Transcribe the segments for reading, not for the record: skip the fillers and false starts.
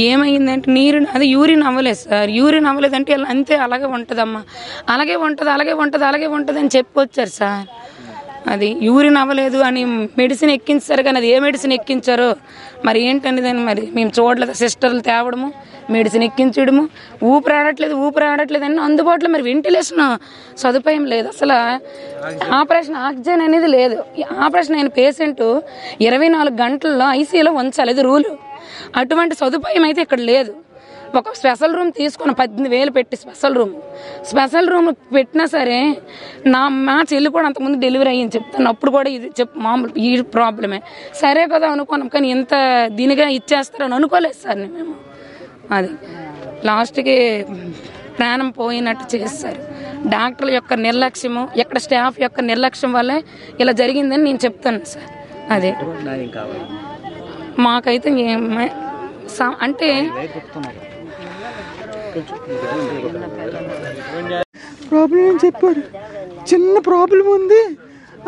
ఏమైందంటే నీరు అది యూరిన్ అవ్వలేదు సార్. యూరిన్ అవ్వలేదంటే అంతే అలాగే ఉంటుందమ్మా, అలాగే ఉంటుంది అని చెప్పొచ్చారు సార్. అది యూరిన్ అవ్వలేదు అని మెడిసిన్ ఎక్కించారు, కానీ అది ఏ మెడిసిన్ ఎక్కించారో మరి ఏంటనేది మరి మేము చూడలేదు. సిస్టర్లు తేవడము, మెడిసిన్ ఎక్కించడము, ఊపిరాడట్లేదు అని అందుబాటులో మరి వెంటిలేషన్ సదుపాయం లేదు. అసలు ఆపరేషన్ ఆక్సిజన్ అనేది లేదు. ఆపరేషన్ అయిన పేషెంట్ 24 గంటల్లో ఐసీయూలో ఉంచాలి, అది రూలు. అటువంటి సదుపాయం అయితే ఇక్కడ లేదు. ఒక స్పెషల్ రూమ్ తీసుకున్న 18,000 పెట్టి స్పెషల్ రూమ్ పెట్టినా సరే మా చెల్లి కూడా అంతకుముందు డెలివరీ అయ్యింది చెప్తాను. అప్పుడు కూడా ఇది మామూలు ఈ ప్రాబ్లమే సరే కదా అనుకున్నాం, కానీ ఇంత దీనిగా ఇచ్చేస్తారని అనుకోలేదు సార్ మేము. అది లాస్ట్కి ప్రాణం పోయినట్టు చేస్తారు. డాక్టర్ల యొక్క నిర్లక్ష్యము, ఇక్కడ స్టాఫ్ యొక్క నిర్లక్ష్యం వల్లే ఇలా జరిగిందని నేను చెప్తాను సార్. అదే మాకైతే అంటే ప్రాబ్లం అని చెప్పారు. చిన్న ప్రాబ్లం ఉంది,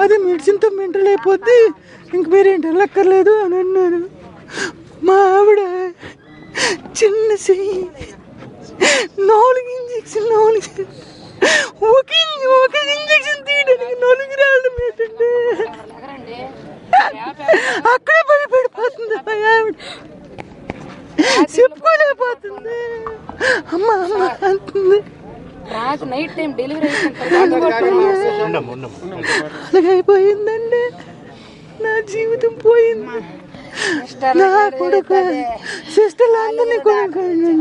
అది మెడిసిన్తో మెంటల్ అయిపోద్ది, ఇంక మీరేంటి వెళ్ళక్కర్లేదు అని అన్నారు. మా ఆవిడ చిన్న చెయ్యి 4 ఇంజక్షన్ ఒక ఇంజక్షన్ తీయడానికి 4 రావడం ఏంటంటే అక్కడే భయపడిపోతుంది మా ఆవిడ, చెప్పుకోలేకపోతుంది. అమ్మ అంటుంది. అలాగైపోయిందండి, నా జీవితం పోయింది. నా కొడుకు సిస్టర్లు అందరినీ కొనుక్కోండి.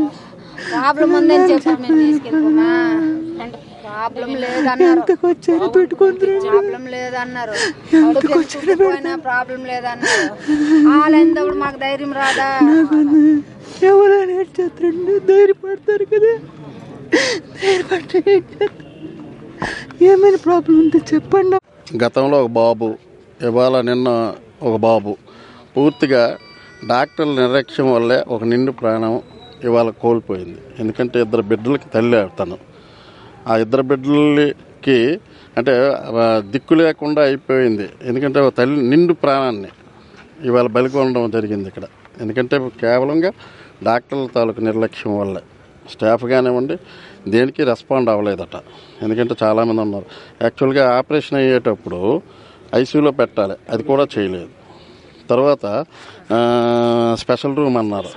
ప్రాబ్లం లేదన్నారు, ప్రాబ్లం లేదన్నారు. వాళ్ళెందుకు మాకు ధైర్యం రాదా? ఎవరైనా ఏడ్చేస్తారండి, ధైర్యపడతారు కదా. ఏమైనా ప్రాబ్లం ఉంటే చెప్పండి. గతంలో ఒక బాబు, ఇవాళ నిన్న ఒక బాబు, పూర్తిగా డాక్టర్ల నిర్లక్ష్యం వల్లే ఒక నిండు ప్రాణం ఇవాళ కోల్పోయింది. ఎందుకంటే 2 బిడ్డలకి తల్లి తను. ఆ 2 బిడ్డలకి అంటే దిక్కు లేకుండా అయిపోయింది. ఎందుకంటే తల్లి నిండు ప్రాణాన్ని ఇవాళ బలికొనడం జరిగింది ఇక్కడ. ఎందుకంటే కేవలంగా డాక్టర్ల తాలూకు నిర్లక్ష్యం వల్లే. స్టాఫ్ కానివ్వండి దేనికి రెస్పాండ్ అవ్వలేదట. ఎందుకంటే చాలామంది ఉన్నారు. యాక్చువల్గా ఆపరేషన్ అయ్యేటప్పుడు ఐసీయూలో పెట్టాలి, అది కూడా చేయలేదు. తర్వాత స్పెషల్ రూమ్ అన్నారు,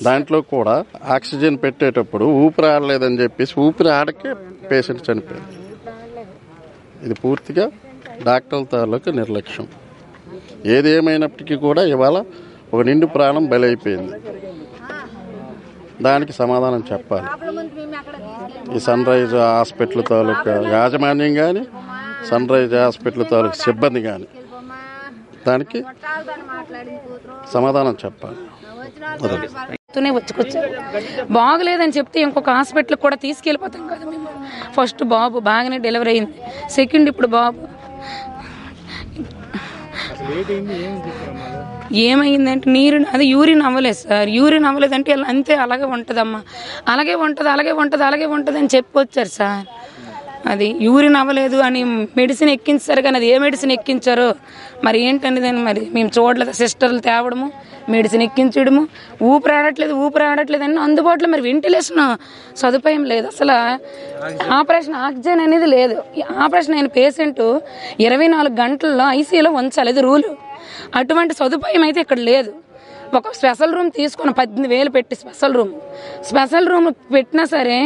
దాంట్లో కూడా ఆక్సిజన్ పెట్టేటప్పుడు ఊపిరి ఆడలేదని చెప్పేసి ఊపిరి ఆడకే పేషెంట్ చనిపోయింది. ఇది పూర్తిగా డాక్టర్ల తాలూకు నిర్లక్ష్యం. ఏది ఏమైనప్పటికీ కూడా ఇవాళ ఒక నిండు ప్రాణం బలైపోయింది. దానికి సమాధానం చెప్పాలి ఈ సన్ రైజ్ హాస్పిటల్ తాలూకా యాజమాన్యం కానీ, సన్ రైజ్ హాస్పిటల్ తాలూకు సిబ్బంది కానీ దానికి సమాధానం చెప్పాలి. వచ్చుకొచ్చారు బాగలేదని చెప్తే ఇంకొక హాస్పిటల్ కూడా తీసుకెళ్ళిపోతాం కదా మేము. ఫస్ట్ బాబు బాగానే డెలివరీ అయింది, సెకండ్ ఇప్పుడు బాబు. ఏమైందంటే నీరు అది యూరిన్ అవ్వలేదు సార్. యూరిన్ అవ్వలేదంటే అంతే అలాగే ఉంటుందమ్మా, అలాగే ఉంటుంది అని చెప్పొచ్చారు సార్. అది యూరిన్ అవ్వలేదు అని మెడిసిన్ ఎక్కించారు, కానీ అది ఏ మెడిసిన్ ఎక్కించారో మరి ఏంటనేది మరి మేము చూడలేదు. సిస్టర్లు తేవడము, మెడిసిన్ ఎక్కించడము, ఊపిరాడట్లేదు అని అందుబాటులో మరి వెంటిలేషన్ సదుపాయం లేదు. అసలు ఆపరేషన్ ఆక్సిజన్ అనేది లేదు. ఆపరేషన్ అయిన పేషెంట్ 24 గంటల్లో ఐసీయూలో ఉంచాలి, అది రూలు. అటువంటి సదుపాయం అయితే ఇక్కడ లేదు. ఒక స్పెషల్ రూమ్ తీసుకున్న 18,000 పెట్టి స్పెషల్ రూమ్ పెట్టినా సరే